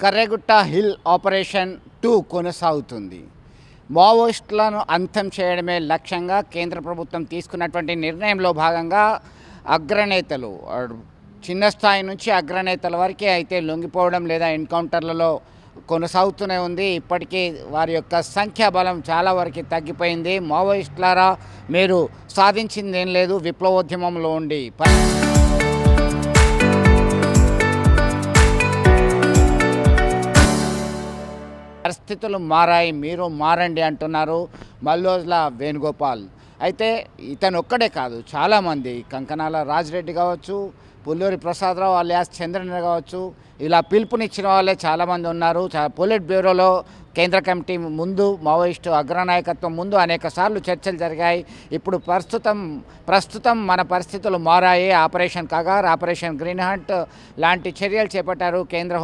Karregutta hill operation 2 కొనసాగుతుంది. మావోయిస్టులను అంతం చేయడమే లక్ష్యంగా కేంద్ర ప్రభుత్వం తీసుకున్నటువంటి నిర్ణయంలో భాగంగా అగ్రనేతలు చిన్న స్థాయి నుంచి అగ్రనేతల వరకే అయితే లొంగిపోవడం లేదా ఎన్కౌంటర్లలో కొనసాగుతూనే ఉంది. ఇప్పటికీ వారి యొక్క సంఖ్యాబలం చాలా వరకు తగ్గిపోయింది. మావోయిస్టులారా, మీరు సాధించింది ఏం లేదు, విప్లవోద్యమంలో ఉండి పరిస్థితులు మారాయి, మీరు మారండి అంటున్నారు మల్లోజ్ల వేణుగోపాల్. అయితే ఇతను ఒక్కడే కాదు, చాలామంది కంకణాల రాజిరెడ్డి కావచ్చు, పుల్లూరి ప్రసాదరావు అలియాస్ చంద్రన్ కావచ్చు, ఇలా పిలుపునిచ్చిన వాళ్ళే చాలామంది ఉన్నారు. పొలిట్ బ్యూరోలో కేంద్ర కమిటీ ముందు, మావోయిస్టు అగ్రనాయకత్వం ముందు అనేక సార్లు చర్చలు జరిగాయి. ఇప్పుడు ప్రస్తుతం మన పరిస్థితులు మారాయి. Operation Kagar, operation green hunt లాంటి చర్యలు చేపట్టారు. కేంద్ర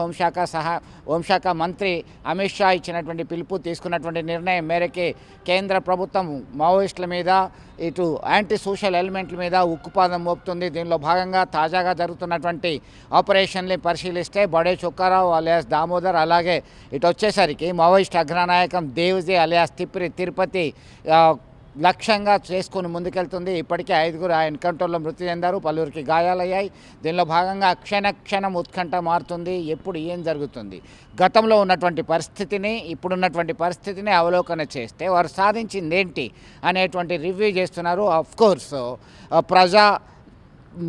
హోంశాఖ మంత్రి అమిత్ షా ఇచ్చినటువంటి పిలుపు, తీసుకున్నటువంటి నిర్ణయం మేరకి కేంద్ర ప్రభుత్వం మావోయిస్టుల మీద, ఇటు యాంటీ సోషల్ ఎలిమెంట్ల మీద ఉక్కుపాదం మోపుతుంది. దీనిలో భాగంగా తాజాగా జరుగుతున్నటువంటి ఆపరేషన్ని పరిశీలిస్తే బడే చొక్కారావు అలియాస్ దామోదర్, అలాగే ఇటు వచ్చేసరికి మావోయిస్ట్ అగ్రనాయకం దేవ్జీ అలియాస్ తిరుపతి లక్ష్యంగా చేసుకుని ముందుకెళ్తుంది. ఇప్పటికే 5 ఎన్కౌంటర్లో మృతి చెందారు, పలువురికి గాయాలయ్యాయి. దీనిలో భాగంగా క్షణక్షణం ఉత్కంఠ మారుతుంది. ఎప్పుడు ఏం జరుగుతుంది, గతంలో ఉన్నటువంటి పరిస్థితిని, ఇప్పుడున్నటువంటి పరిస్థితిని అవలోకన చేస్తే వారు సాధించింది ఏంటి అనేటువంటి రివ్యూ చేస్తున్నారు. ఆఫ్కోర్స్ ప్రజా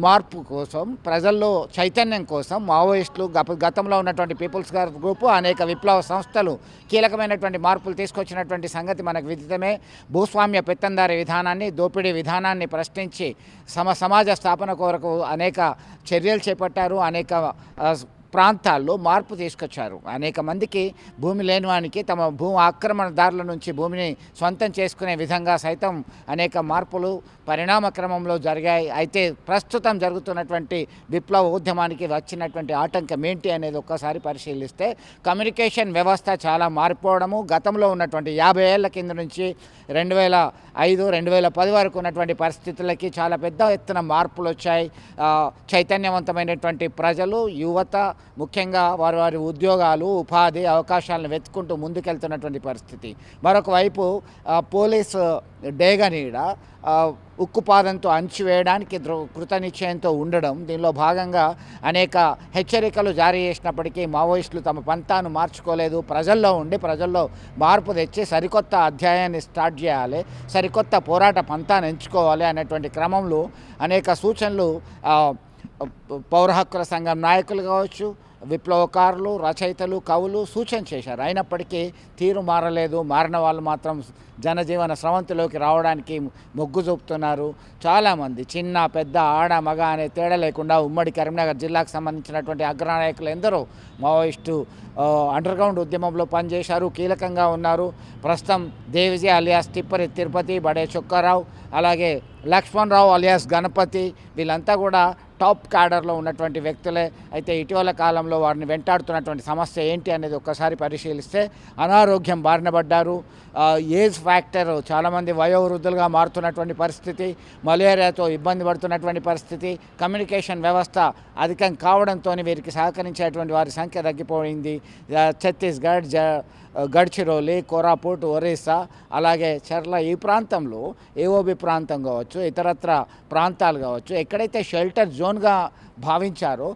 మార్పు కోసం, ప్రజల్లో చైతన్యం కోసం మావోయిస్టులు గతంలో ఉన్నటువంటి పీపుల్స్ గ్రూపు, అనేక విప్లవ సంస్థలు కీలకమైనటువంటి మార్పులు తీసుకొచ్చినటువంటి సంగతి మనకు విదితమే. భూస్వామ్య పెత్తందారీ విధానాన్ని, దోపిడీ విధానాన్ని ప్రశ్నించి సమాజ స్థాపన కొరకు అనేక చర్యలు చేపట్టారు. అనేక ప్రాంతాల్లో మార్పు తీసుకొచ్చారు. అనేక మందికి భూమి లేని వానికి తమ ఆక్రమణదారుల నుంచి భూమిని సొంతం చేసుకునే విధంగా సైతం అనేక మార్పులు పరిణామ క్రమంలో జరిగాయి. అయితే ప్రస్తుతం జరుగుతున్నటువంటి విప్లవ ఉద్యమానికి వచ్చినటువంటి ఆటంకం ఏంటి అనేది ఒక్కసారి పరిశీలిస్తే, కమ్యూనికేషన్ వ్యవస్థ చాలా మారిపోవడము, గతంలో ఉన్నటువంటి 50 ఏళ్ల కింద నుంచి 2005, 2010 వరకు ఉన్నటువంటి పరిస్థితులకి చాలా పెద్ద ఎత్తున మార్పులు వచ్చాయి. చైతన్యవంతమైనటువంటి ప్రజలు, యువత ముఖ్యంగా వారి ఉద్యోగాలు, ఉపాధి అవకాశాలను వెతుక్కుంటూ ముందుకెళ్తున్నటువంటి పరిస్థితి. మరొక వైపు పోలీసు డేగనీడ ఉక్కుపాదంతో అణిచివేయడానికి కృత నిశ్చయంతో ఉండడం, దీనిలో భాగంగా అనేక హెచ్చరికలు జారీ చేసినప్పటికీ మావోయిస్టులు తమ పంతాను మార్చుకోలేదు. ప్రజల్లో మార్పు తెచ్చి సరికొత్త అధ్యాయాన్ని స్టార్ట్ చేయాలి, సరికొత్త పోరాట పంతాను ఎంచుకోవాలి అనేటువంటి క్రమంలో అనేక సూచనలు పౌర హక్కుల సంఘం నాయకులు కావచ్చు, విప్లవకారులు, రచయితలు, కవులు సూచన చేశారు. అయినప్పటికీ తీరు మారలేదు. మారిన వాళ్ళు మాత్రం జనజీవన స్రవంతిలోకి రావడానికి మొగ్గు చూపుతున్నారు. చాలామంది చిన్న పెద్ద, ఆడ మగ అనే తేడా లేకుండా ఉమ్మడి కరీంనగర్ జిల్లాకు సంబంధించినటువంటి అగ్రనాయకులు ఎందరో మావోయిస్టు అండర్గ్రౌండ్ ఉద్యమంలో పనిచేశారు, కీలకంగా ఉన్నారు. ప్రస్తుతం దేవ్జీ అలియాస్ తిరుపతి, బడే చొక్కారావు, అలాగే లక్ష్మణరావు అలియాస్ గణపతి, వీళ్ళంతా కూడా టాప్ క్యాడర్లో ఉన్నటువంటి వ్యక్తులే. అయితే ఇటీవల కాలంలో వారిని వెంటాడుతున్నటువంటి సమస్య ఏంటి అనేది ఒక్కసారి పరిశీలిస్తే, అనారోగ్యం బారిన పడ్డారు. ఏజ్ ఫ్యాక్టర్, చాలామంది వయోవృద్ధులుగా మారుతున్నటువంటి పరిస్థితి, మలేరియాతో ఇబ్బంది పడుతున్నటువంటి పరిస్థితి, కమ్యూనికేషన్ వ్యవస్థ అధికం కావడంతో వీరికి సహకరించేటువంటి వారి సంఖ్య తగ్గిపోయింది. ఛత్తీస్గఢ్, గడ్చిరోలి, కోరాపుట్, ఒరిస్సా, అలాగే చర్ల, ఈ ప్రాంతంలో ఏఓబి ప్రాంతం కావచ్చు, ఇతరత్ర ప్రాంతాలు కావచ్చు, ఎక్కడైతే షెల్టర్ జోన్గా భావించారో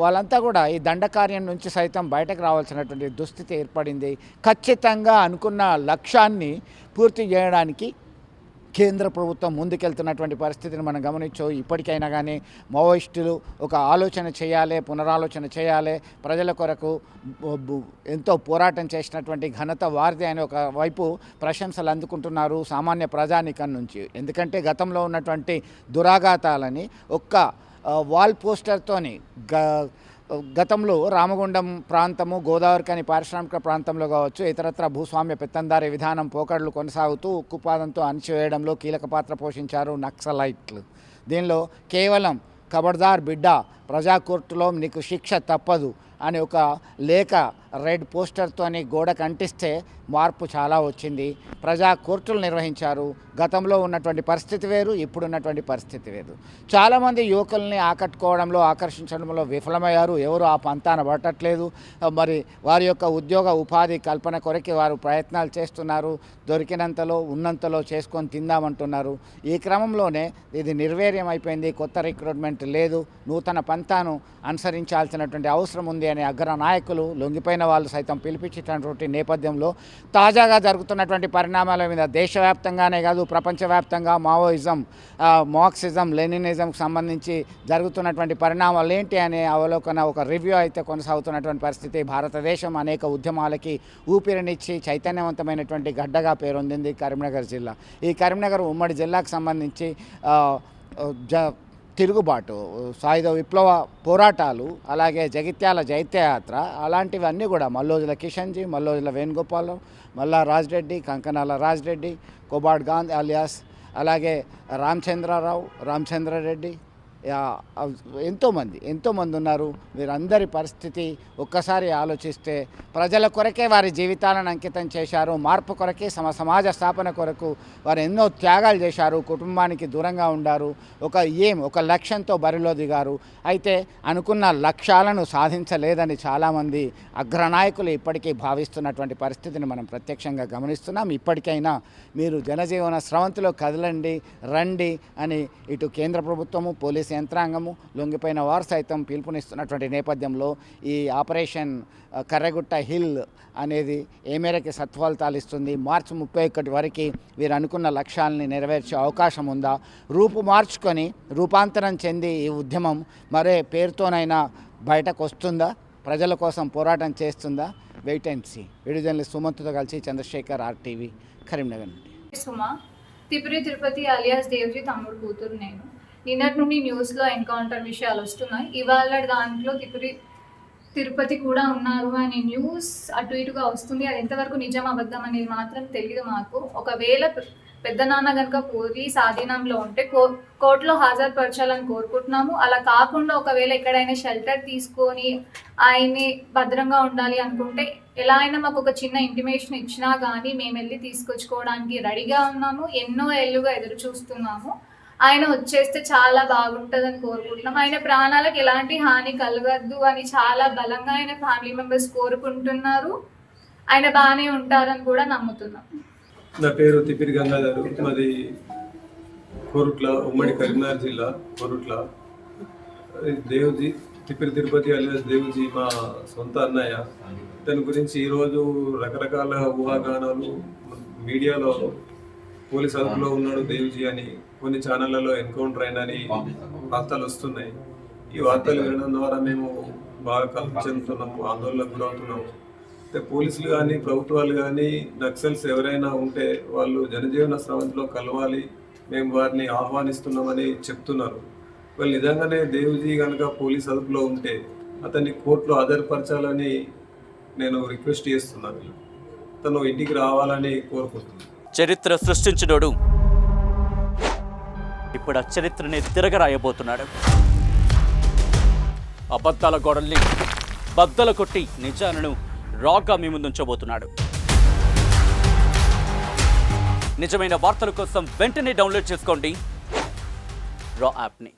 వాళ్ళంతా కూడా ఈ దండకార్యం నుంచి సైతం బయటకు రావాల్సినటువంటి దుస్థితి ఏర్పడింది. ఖచ్చితంగా అనుకున్న లక్ష్యాన్ని పూర్తి చేయడానికి కేంద్ర ప్రభుత్వం ముందుకెళ్తున్నటువంటి పరిస్థితిని మనం గమనించు. ఇప్పటికైనా కానీ మావోయిస్టులు ఒక ఆలోచన చేయాలి, పునరాలోచన చేయాలి. ప్రజల కొరకు ఎంతో పోరాటం చేసినటువంటి ఘనత వారిదే అని ఒక వైపు ప్రశంసలు అందుకుంటున్నారు సామాన్య ప్రజానికం నుంచి. ఎందుకంటే గతంలో ఉన్నటువంటి దురాఘాతాలని ఒక్క వాల్ పోస్టర్తోని గతంలో రామగుండం ప్రాంతము, గోదావరికని పారిశ్రామిక ప్రాంతంలో కావచ్చు, ఇతరత్ర భూస్వామ్య పెత్తందారీ విధానం పోకడలు కొనసాగుతూ ఉక్కుపాదంతో అణిచివేయడంలో కీలక పాత్ర పోషించారు నక్సలైట్లు. దీనిలో కేవలం ఖబర్దార్ బిడ్డ ప్రజా కోర్టులో నీకు శిక్ష తప్పదు అని ఒక లేఖ రెడ్ పోస్టర్తోని గోడకు అంటిస్తే మార్పు చాలా వచ్చింది. ప్రజా కోర్టులు నిర్వహించారు. గతంలో ఉన్నటువంటి పరిస్థితి వేరు, ఇప్పుడున్నటువంటి పరిస్థితి వేరు. చాలామంది యువకుల్ని ఆకట్టుకోవడంలో ఆకర్షించడంలో విఫలమయ్యారు. ఎవరు ఆ పంతాన పట్టట్లేదు. మరి వారి యొక్క ఉద్యోగ ఉపాధి కల్పన కొరకు వారు ప్రయత్నాలు చేస్తున్నారు. దొరికినంతలో ఉన్నంతలో చేసుకొని తిందామంటున్నారు. ఈ క్రమంలోనే ఇది నిర్వీర్యం అయిపోయింది. కొత్త రిక్రూట్మెంట్ లేదు. నూతన పంతాను అనుసరించాల్సినటువంటి అవసరం ఉంది అనే అగ్ర నాయకులు, లొంగిపోయిన వాళ్ళు సైతం పిలిపించేటటువంటి నేపథ్యంలో తాజాగా జరుగుతున్నటువంటి పరిణామాల మీద దేశవ్యాప్తంగానే కాదు ప్రపంచవ్యాప్తంగా మావోయిజం, మార్క్సిజం, లెనినిజంకి సంబంధించి జరుగుతున్నటువంటి పరిణామాలు ఏంటి అనే అవలోకన ఒక రివ్యూ అయితే కొనసాగుతున్నటువంటి పరిస్థితి. భారతదేశం అనేక ఉద్యమాలకి ఊపిరినిచ్చి చైతన్యవంతమైనటువంటి గడ్డగా పేరొందింది కరీంనగర్ జిల్లా. ఈ కరీంనగర్ ఉమ్మడి జిల్లాకు సంబంధించి తిరుగుబాటు, సాయుధ విప్లవ పోరాటాలు, అలాగే జగిత్యాల జైత్యయాత్ర అలాంటివన్నీ కూడా మల్లోజుల కిషన్జీ, మల్లోజుల వేణుగోపాలం, మల్లా రాజ్రెడ్డి, కంకనాల రాజ్రెడ్డి, కొబాడ్ గాంధీ అలియాస్, అలాగే రామచంద్రారావు, రామచంద్రారెడ్డి, ఎంతోమంది ఉన్నారు. వీరందరి పరిస్థితి ఒక్కసారి ఆలోచిస్తే ప్రజల కొరకే వారి జీవితాలను అంకితం చేశారు. మార్పు కొరకే, సమాజ స్థాపన కొరకు వారు ఎన్నో త్యాగాలు చేశారు. కుటుంబానికి దూరంగా ఉండారు. ఒక లక్ష్యంతో బరిలో దిగారు. అయితే అనుకున్న లక్ష్యాలను సాధించలేదని చాలామంది అగ్రనాయకులు ఇప్పటికీ భావిస్తున్నటువంటి పరిస్థితిని మనం ప్రత్యక్షంగా గమనిస్తున్నాం. ఇప్పటికైనా మీరు జనజీవన స్రవంతిలో కదలండి, రండి అని ఇటు కేంద్ర ప్రభుత్వము, పోలీసు యంత్రాంగము, లొంగిపోయిన వారు సైతం పిలుపునిస్తున్నటువంటి నేపథ్యంలో ఈ ఆపరేషన్ కర్రెగుట్ట హిల్ అనేది ఏ మేరకు సత్ఫలితాలు ఇస్తుంది? మార్చి 31 వరకు వీరు అనుకున్న లక్ష్యాలని నెరవేర్చే అవకాశం ఉందా? రూపాంతరం చెంది ఈ ఉద్యమం మరే పేరుతోనైనా బయటకు వస్తుందా? ప్రజల కోసం పోరాటం చేస్తుందా? Wait and see. Video journalist సుమంత్తో కలిసి చంద్రశేఖర్, RTV, కరీంనగర్ నుండి. సుమా, తిరుపతి అలియాస్ దేవ్జీ తమ్ముడు కూతురు నేను. నిన్నటి నుండి న్యూస్లో ఎన్కౌంటర్ విషయాలు వస్తున్నాయి. ఇవాళ దాంట్లో తిరుపతి కూడా ఉన్నారు అనే న్యూస్ అటు ఇటుగా వస్తుంది. అది ఎంతవరకు నిజం అబద్ధం అనేది మాత్రం తెలియదు మాకు. ఒకవేళ పెద్ద నాన్న కనుక పోలీస్ ఆధీనంలో ఉంటే కోర్టులో హాజరుపరచాలని కోరుకుంటున్నాము. అలా కాకుండా ఒకవేళ ఎక్కడైనా షెల్టర్ తీసుకొని ఆయన్ని భద్రంగా ఉండాలి అనుకుంటే ఎలా అయినా మాకు ఒక చిన్న ఇంటిమేషన్ ఇచ్చినా కానీ మేము వెళ్ళి తీసుకొచ్చుకోవడానికి రెడీగా ఉన్నాము. ఎన్నో ఏళ్ళుగా ఎదురు చూస్తున్నాము. ఆయన వచ్చేస్తే చాలా బాగుంటుందని కోరుకుంటున్నాం. ఆయన ప్రాణాలకు ఎలాంటి హాని కలగద్దు అని చాలా బలంగా ఆయన ఫ్యామిలీ మెంబర్స్ కోరుకుంటున్నారు. ఆయన బాగానే ఉంటారని కూడా నమ్ముతున్నాం. నా పేరు తిప్పిరి గంగాధరు, మాది కోరుట్ల, ఉమ్మడి కరీంనగర్ జిల్లా కోరుట్ల. దేవ్జీ, తిరుపతి అలియాస్ దేవ్జీ మా సొంత అన్నయ్య. దాని గురించి ఈరోజు రకరకాల ఊహాగానాలు మీడియాలో పోలీస్ అదుపులో ఉన్నాడు దేవ్జీ అని, కొన్ని ఛానళ్లలో ఎన్కౌంటర్ అయినని వార్తలు వస్తున్నాయి. ఈ వార్తలు వినడం ద్వారా మేము బాగా కలత చెందుతున్నాము, ఆందోళనకు గురవుతున్నాము. అయితే పోలీసులు కానీ ప్రభుత్వాలు కానీ నక్సల్స్ ఎవరైనా ఉంటే వాళ్ళు జనజీవన స్రవంతిలో కలవాలి, మేము వారిని ఆహ్వానిస్తున్నామని చెప్తున్నారు. వాళ్ళు నిజంగానే దేవ్జీ కనుక పోలీస్ అదుపులో ఉంటే అతన్ని కోర్టులో హాజరుపరచాలని నేను రిక్వెస్ట్ చేస్తున్నాను. తను ఇంటికి రావాలని కోరుకుంటున్నాను. చరిత్ర సృష్టించినోడు ఇప్పుడు ఆ చరిత్రని తిరగరాయబోతున్నాడు. అబద్ధాల గోడల్ని బద్దలు కొట్టి నిజాలను రాగా మీ ముందుంచబోతున్నాడు. నిజమైన వార్తల కోసం వెంటనే డౌన్లోడ్ చేసుకోండి రా యాప్ని.